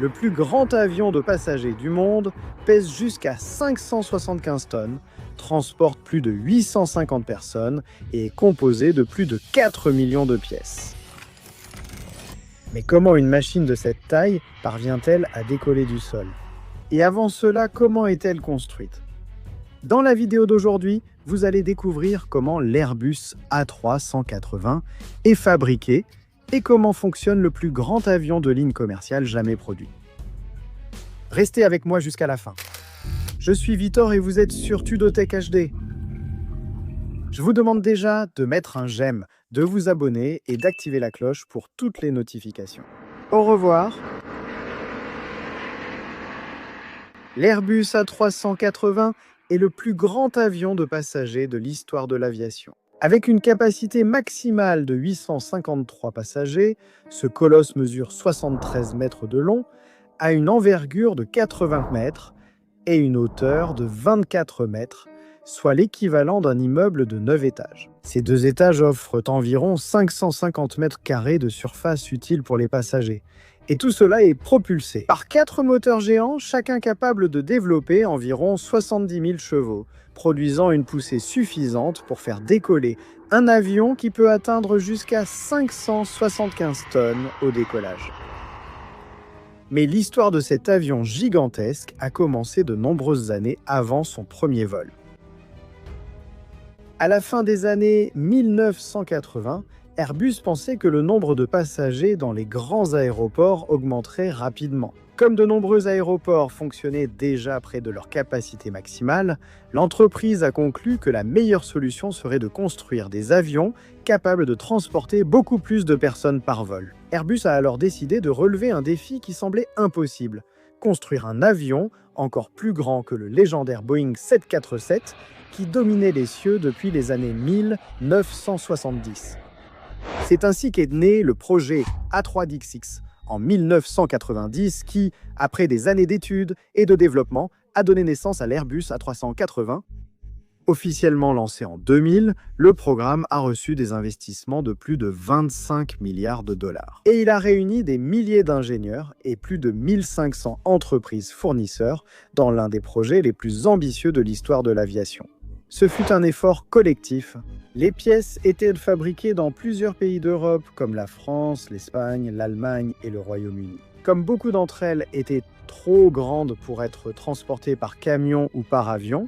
Le plus grand avion de passagers du monde pèse jusqu'à 575 tonnes, transporte plus de 850 personnes et est composé de plus de 4 millions de pièces. Mais comment une machine de cette taille parvient-elle à décoller du sol? Et avant cela, comment est-elle construite? Dans la vidéo d'aujourd'hui, vous allez découvrir comment l'Airbus A380 est fabriqué et comment fonctionne le plus grand avion de ligne commerciale jamais produit. Restez avec moi jusqu'à la fin. Je suis Victor et vous êtes sur Tudotech HD. Je vous demande déjà de mettre un j'aime, de vous abonner et d'activer la cloche pour toutes les notifications. Au revoir. L'Airbus A380 est le plus grand avion de passagers de l'histoire de l'aviation. Avec une capacité maximale de 853 passagers, ce colosse mesure 73 mètres de long, a une envergure de 80 mètres et une hauteur de 24 mètres, soit l'équivalent d'un immeuble de 9 étages. Ces 2 étages offrent environ 550 mètres carrés de surface utile pour les passagers. Et tout cela est propulsé par 4 moteurs géants, chacun capable de développer environ 70 000 chevaux, produisant une poussée suffisante pour faire décoller un avion qui peut atteindre jusqu'à 575 tonnes au décollage. Mais l'histoire de cet avion gigantesque a commencé de nombreuses années avant son premier vol. À la fin des années 1980, Airbus pensait que le nombre de passagers dans les grands aéroports augmenterait rapidement. Comme de nombreux aéroports fonctionnaient déjà près de leur capacité maximale, l'entreprise a conclu que la meilleure solution serait de construire des avions capables de transporter beaucoup plus de personnes par vol. Airbus a alors décidé de relever un défi qui semblait impossible, construire un avion encore plus grand que le légendaire Boeing 747 qui dominait les cieux depuis les années 1970. C'est ainsi qu'est né le projet A320 en 1990 qui, après des années d'études et de développement, a donné naissance à l'Airbus A380. Officiellement lancé en 2000, le programme a reçu des investissements de plus de 25 milliards de dollars. Et il a réuni des milliers d'ingénieurs et plus de 1500 entreprises fournisseurs dans l'un des projets les plus ambitieux de l'histoire de l'aviation. Ce fut un effort collectif. Les pièces étaient fabriquées dans plusieurs pays d'Europe, comme la France, l'Espagne, l'Allemagne et le Royaume-Uni. Comme beaucoup d'entre elles étaient trop grandes pour être transportées par camion ou par avion,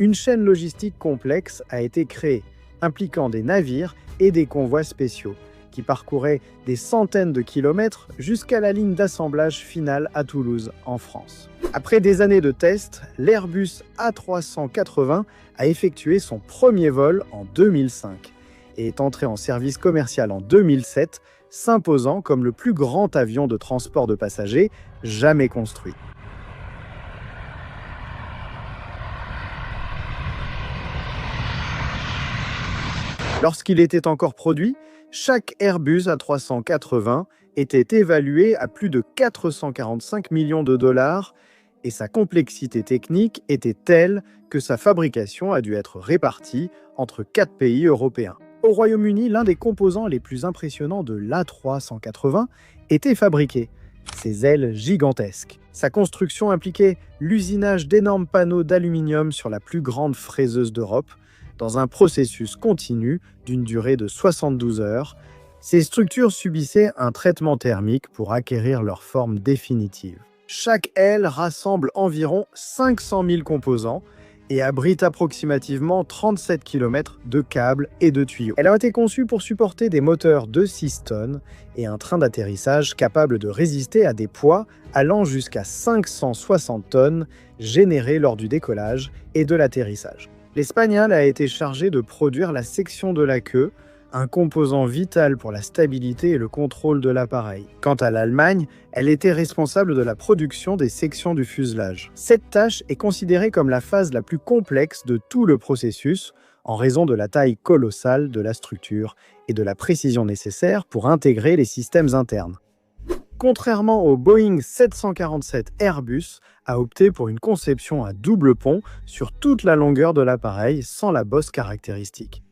une chaîne logistique complexe a été créée, impliquant des navires et des convois spéciaux, qui parcouraient des centaines de kilomètres jusqu'à la ligne d'assemblage finale à Toulouse, en France. Après des années de tests, l'Airbus A380 a effectué son premier vol en 2005 et est entré en service commercial en 2007, s'imposant comme le plus grand avion de transport de passagers jamais construit. Lorsqu'il était encore produit, chaque Airbus A380 était évalué à plus de 445 millions de dollars et sa complexité technique était telle que sa fabrication a dû être répartie entre 4 pays européens. Au Royaume-Uni, l'un des composants les plus impressionnants de l'A380 était fabriqué, ses ailes gigantesques. Sa construction impliquait l'usinage d'énormes panneaux d'aluminium sur la plus grande fraiseuse d'Europe, dans un processus continu d'une durée de 72 heures. Ces structures subissaient un traitement thermique pour acquérir leur forme définitive. Chaque aile rassemble environ 500 000 composants et abrite approximativement 37 km de câbles et de tuyaux. Elle a été conçue pour supporter des moteurs de 6 tonnes et un train d'atterrissage capable de résister à des poids allant jusqu'à 560 tonnes générés lors du décollage et de l'atterrissage. L'Espagnol a été chargé de produire la section de la queue, un composant vital pour la stabilité et le contrôle de l'appareil. Quant à l'Allemagne, elle était responsable de la production des sections du fuselage. Cette tâche est considérée comme la phase la plus complexe de tout le processus, en raison de la taille colossale de la structure et de la précision nécessaire pour intégrer les systèmes internes. Contrairement au Boeing 747, Airbus a opté pour une conception à double pont sur toute la longueur de l'appareil sans la bosse caractéristique.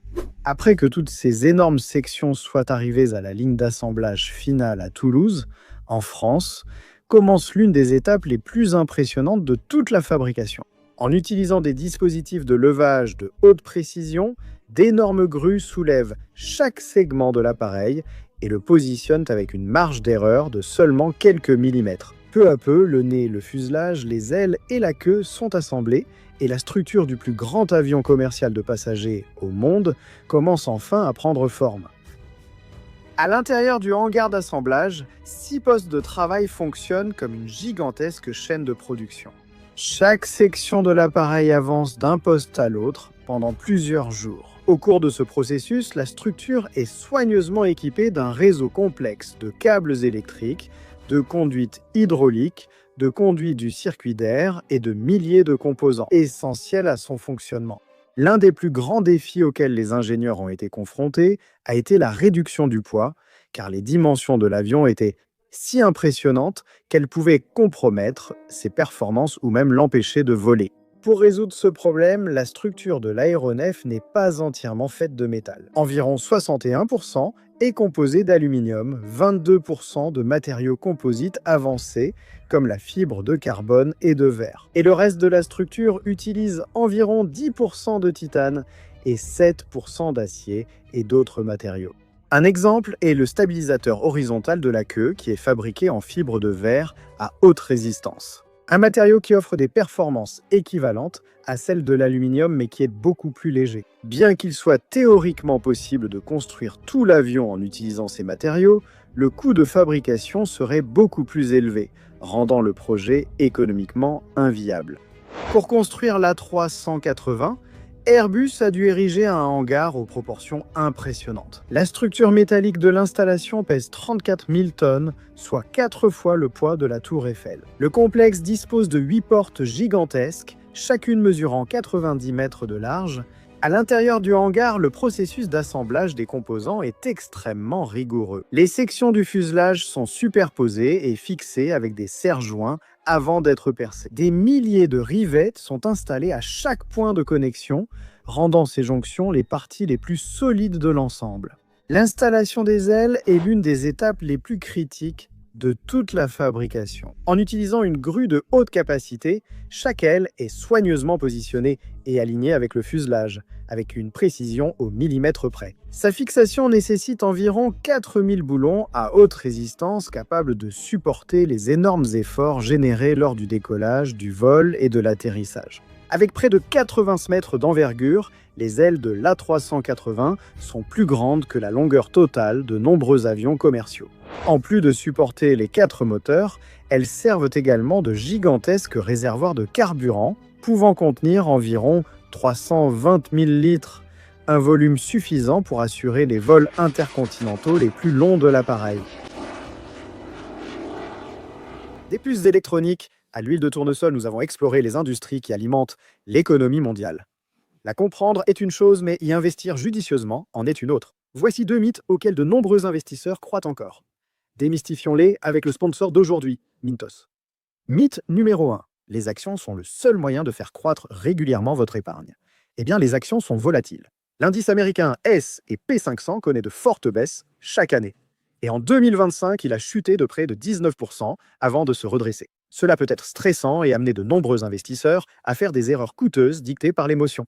Après que toutes ces énormes sections soient arrivées à la ligne d'assemblage finale à Toulouse, en France, commence l'une des étapes les plus impressionnantes de toute la fabrication. En utilisant des dispositifs de levage de haute précision, d'énormes grues soulèvent chaque segment de l'appareil et le positionnent avec une marge d'erreur de seulement quelques millimètres. Peu à peu, le nez, le fuselage, les ailes et la queue sont assemblés et la structure du plus grand avion commercial de passagers au monde commence enfin à prendre forme. À l'intérieur du hangar d'assemblage, 6 postes de travail fonctionnent comme une gigantesque chaîne de production. Chaque section de l'appareil avance d'un poste à l'autre pendant plusieurs jours. Au cours de ce processus, la structure est soigneusement équipée d'un réseau complexe de câbles électriques, de conduites hydrauliques, de conduits du circuit d'air et de milliers de composants essentiels à son fonctionnement. L'un des plus grands défis auxquels les ingénieurs ont été confrontés a été la réduction du poids, car les dimensions de l'avion étaient si impressionnantes qu'elles pouvaient compromettre ses performances ou même l'empêcher de voler. Pour résoudre ce problème, la structure de l'aéronef n'est pas entièrement faite de métal. Environ 61% est composé d'aluminium, 22% de matériaux composites avancés comme la fibre de carbone et de verre. Et le reste de la structure utilise environ 10% de titane et 7% d'acier et d'autres matériaux. Un exemple est le stabilisateur horizontal de la queue qui est fabriqué en fibre de verre à haute résistance. Un matériau qui offre des performances équivalentes à celles de l'aluminium mais qui est beaucoup plus léger. Bien qu'il soit théoriquement possible de construire tout l'avion en utilisant ces matériaux, le coût de fabrication serait beaucoup plus élevé, rendant le projet économiquement inviable. Pour construire l'A380, Airbus a dû ériger un hangar aux proportions impressionnantes. La structure métallique de l'installation pèse 34 000 tonnes, soit 4 fois le poids de la tour Eiffel. Le complexe dispose de 8 portes gigantesques, chacune mesurant 90 mètres de large. À l'intérieur du hangar, le processus d'assemblage des composants est extrêmement rigoureux. Les sections du fuselage sont superposées et fixées avec des serre-joints avant d'être percées. Des milliers de rivets sont installés à chaque point de connexion, rendant ces jonctions les parties les plus solides de l'ensemble. L'installation des ailes est l'une des étapes les plus critiques de toute la fabrication. En utilisant une grue de haute capacité, chaque aile est soigneusement positionnée et alignée avec le fuselage, avec une précision au millimètre près. Sa fixation nécessite environ 4000 boulons à haute résistance capables de supporter les énormes efforts générés lors du décollage, du vol et de l'atterrissage. Avec près de 80 mètres d'envergure, les ailes de l'A380 sont plus grandes que la longueur totale de nombreux avions commerciaux. En plus de supporter les 4 moteurs, elles servent également de gigantesques réservoirs de carburant, pouvant contenir environ 320 000 litres, un volume suffisant pour assurer les vols intercontinentaux les plus longs de l'appareil. Des puces électroniques à l'huile de tournesol, nous avons exploré les industries qui alimentent l'économie mondiale. La comprendre est une chose, mais y investir judicieusement en est une autre. Voici 2 mythes auxquels de nombreux investisseurs croient encore. Démystifions-les avec le sponsor d'aujourd'hui, Mintos. Mythe numéro 1. Les actions sont le seul moyen de faire croître régulièrement votre épargne. Eh bien, les actions sont volatiles. L'indice américain S&P 500 connaît de fortes baisses chaque année. Et en 2025, il a chuté de près de 19% avant de se redresser. Cela peut être stressant et amener de nombreux investisseurs à faire des erreurs coûteuses dictées par l'émotion.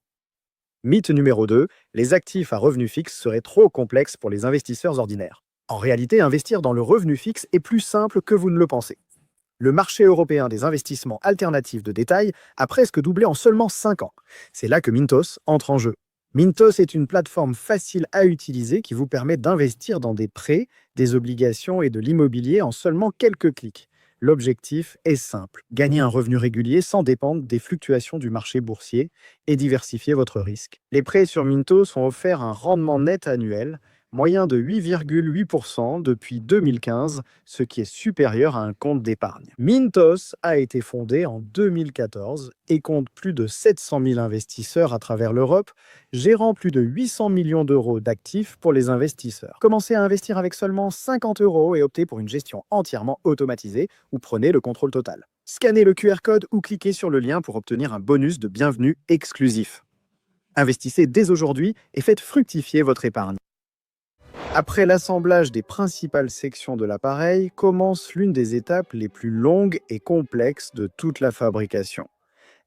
Mythe numéro 2. Les actifs à revenu fixe seraient trop complexes pour les investisseurs ordinaires. En réalité, investir dans le revenu fixe est plus simple que vous ne le pensez. Le marché européen des investissements alternatifs de détail a presque doublé en seulement 5 ans. C'est là que Mintos entre en jeu. Mintos est une plateforme facile à utiliser qui vous permet d'investir dans des prêts, des obligations et de l'immobilier en seulement quelques clics. L'objectif est simple, gagner un revenu régulier sans dépendre des fluctuations du marché boursier et diversifier votre risque. Les prêts sur Mintos sont offerts un rendement net annuel moyen de 8,8% depuis 2015, ce qui est supérieur à un compte d'épargne. Mintos a été fondé en 2014 et compte plus de 700 000 investisseurs à travers l'Europe, gérant plus de 800 millions d'euros d'actifs pour les investisseurs. Commencez à investir avec seulement 50 € et optez pour une gestion entièrement automatisée ou prenez le contrôle total. Scannez le QR code ou cliquez sur le lien pour obtenir un bonus de bienvenue exclusif. Investissez dès aujourd'hui et faites fructifier votre épargne. Après l'assemblage des principales sections de l'appareil, commence l'une des étapes les plus longues et complexes de toute la fabrication: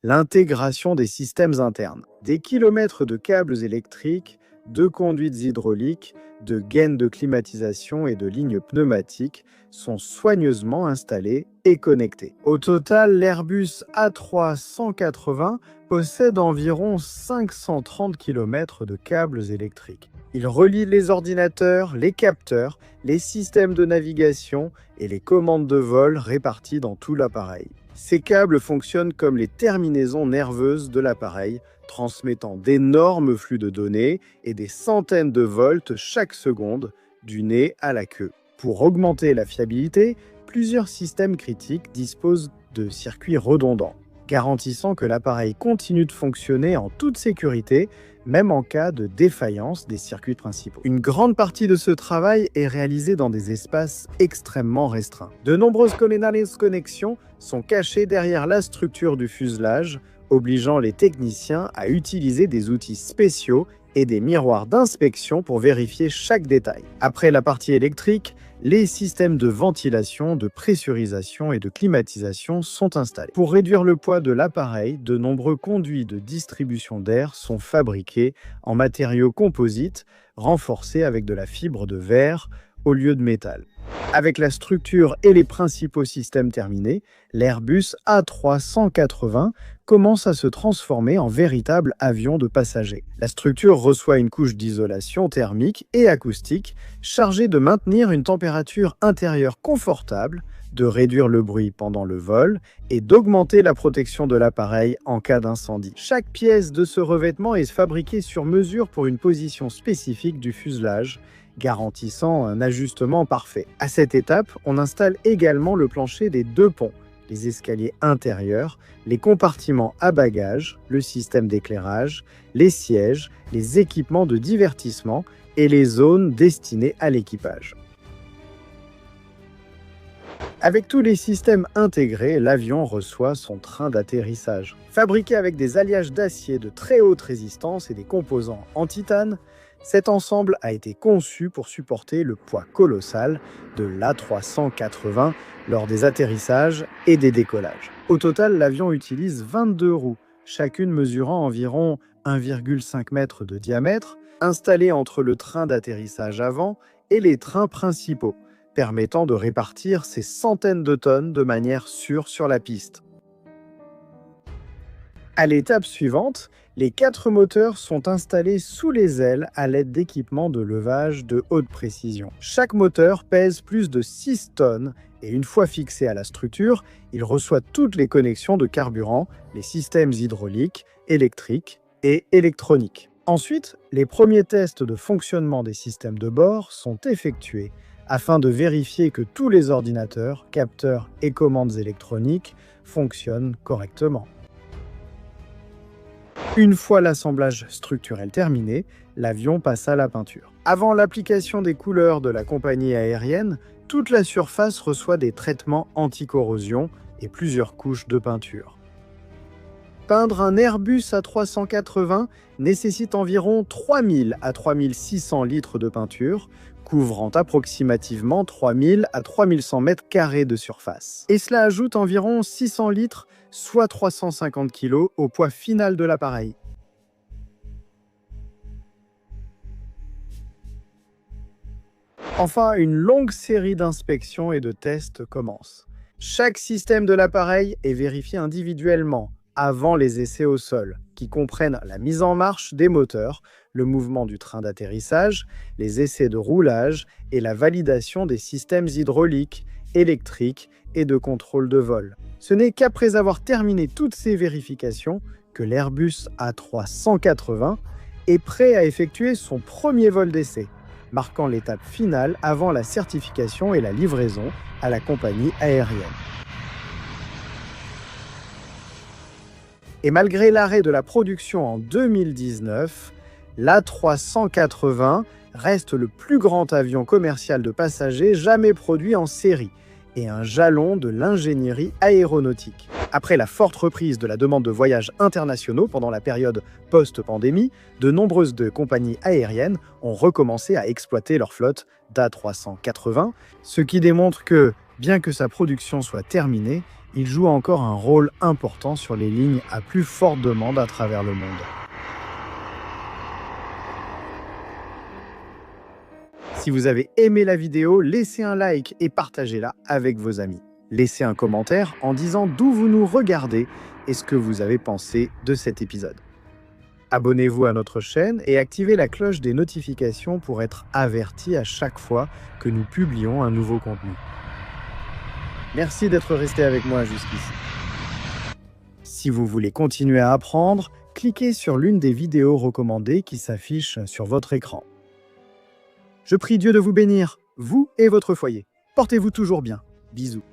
l'intégration des systèmes internes. Des kilomètres de câbles électriques, de conduites hydrauliques, de gaines de climatisation et de lignes pneumatiques sont soigneusement installés et connectés. Au total, l'Airbus A380 possède environ 530 km de câbles électriques. Il relie les ordinateurs, les capteurs, les systèmes de navigation et les commandes de vol réparties dans tout l'appareil. Ces câbles fonctionnent comme les terminaisons nerveuses de l'appareil, transmettant d'énormes flux de données et des centaines de volts chaque seconde, du nez à la queue. Pour augmenter la fiabilité, plusieurs systèmes critiques disposent de circuits redondants, garantissant que l'appareil continue de fonctionner en toute sécurité, même en cas de défaillance des circuits principaux. Une grande partie de ce travail est réalisée dans des espaces extrêmement restreints. De nombreuses connexions sont cachées derrière la structure du fuselage, obligeant les techniciens à utiliser des outils spéciaux et des miroirs d'inspection pour vérifier chaque détail. Après la partie électrique, les systèmes de ventilation, de pressurisation et de climatisation sont installés. Pour réduire le poids de l'appareil, de nombreux conduits de distribution d'air sont fabriqués en matériaux composites, renforcés avec de la fibre de verre au lieu de métal. Avec la structure et les principaux systèmes terminés, l'Airbus A380 commence à se transformer en véritable avion de passagers. La structure reçoit une couche d'isolation thermique et acoustique chargée de maintenir une température intérieure confortable, de réduire le bruit pendant le vol et d'augmenter la protection de l'appareil en cas d'incendie. Chaque pièce de ce revêtement est fabriquée sur mesure pour une position spécifique du fuselage, garantissant un ajustement parfait. À cette étape, on installe également le plancher des deux ponts, les escaliers intérieurs, les compartiments à bagages, le système d'éclairage, les sièges, les équipements de divertissement et les zones destinées à l'équipage. Avec tous les systèmes intégrés, l'avion reçoit son train d'atterrissage. Fabriqué avec des alliages d'acier de très haute résistance et des composants en titane, cet ensemble a été conçu pour supporter le poids colossal de l'A380 lors des atterrissages et des décollages. Au total, l'avion utilise 22 roues, chacune mesurant environ 1,5 m de diamètre, installées entre le train d'atterrissage avant et les trains principaux, permettant de répartir ces centaines de tonnes de manière sûre sur la piste. À l'étape suivante, les 4 moteurs sont installés sous les ailes à l'aide d'équipements de levage de haute précision. Chaque moteur pèse plus de 6 tonnes et une fois fixé à la structure, il reçoit toutes les connexions de carburant, les systèmes hydrauliques, électriques et électroniques. Ensuite, les premiers tests de fonctionnement des systèmes de bord sont effectués afin de vérifier que tous les ordinateurs, capteurs et commandes électroniques fonctionnent correctement. Une fois l'assemblage structurel terminé, l'avion passe à la peinture. Avant l'application des couleurs de la compagnie aérienne, toute la surface reçoit des traitements anti-corrosion et plusieurs couches de peinture. Peindre un Airbus A380 nécessite environ 3000 à 3600 litres de peinture, couvrant approximativement 3000 à 3100 mètres carrés de surface. Et cela ajoute environ 600 litres, soit 350 kg, au poids final de l'appareil. Enfin, une longue série d'inspections et de tests commence. Chaque système de l'appareil est vérifié individuellement avant les essais au sol, qui comprennent la mise en marche des moteurs, le mouvement du train d'atterrissage, les essais de roulage et la validation des systèmes hydrauliques, électriques et de contrôle de vol. Ce n'est qu'après avoir terminé toutes ces vérifications que l'Airbus A380 est prêt à effectuer son premier vol d'essai, marquant l'étape finale avant la certification et la livraison à la compagnie aérienne. Et malgré l'arrêt de la production en 2019, l'A380 reste le plus grand avion commercial de passagers jamais produit en série et un jalon de l'ingénierie aéronautique. Après la forte reprise de la demande de voyages internationaux pendant la période post-pandémie, de nombreuses compagnies aériennes ont recommencé à exploiter leur flotte d'A380, ce qui démontre que, bien que sa production soit terminée, il joue encore un rôle important sur les lignes à plus forte demande à travers le monde. Si vous avez aimé la vidéo, laissez un like et partagez-la avec vos amis. Laissez un commentaire en disant d'où vous nous regardez et ce que vous avez pensé de cet épisode. Abonnez-vous à notre chaîne et activez la cloche des notifications pour être averti à chaque fois que nous publions un nouveau contenu. Merci d'être resté avec moi jusqu'ici. Si vous voulez continuer à apprendre, cliquez sur l'une des vidéos recommandées qui s'affichent sur votre écran. Je prie Dieu de vous bénir, vous et votre foyer. Portez-vous toujours bien. Bisous.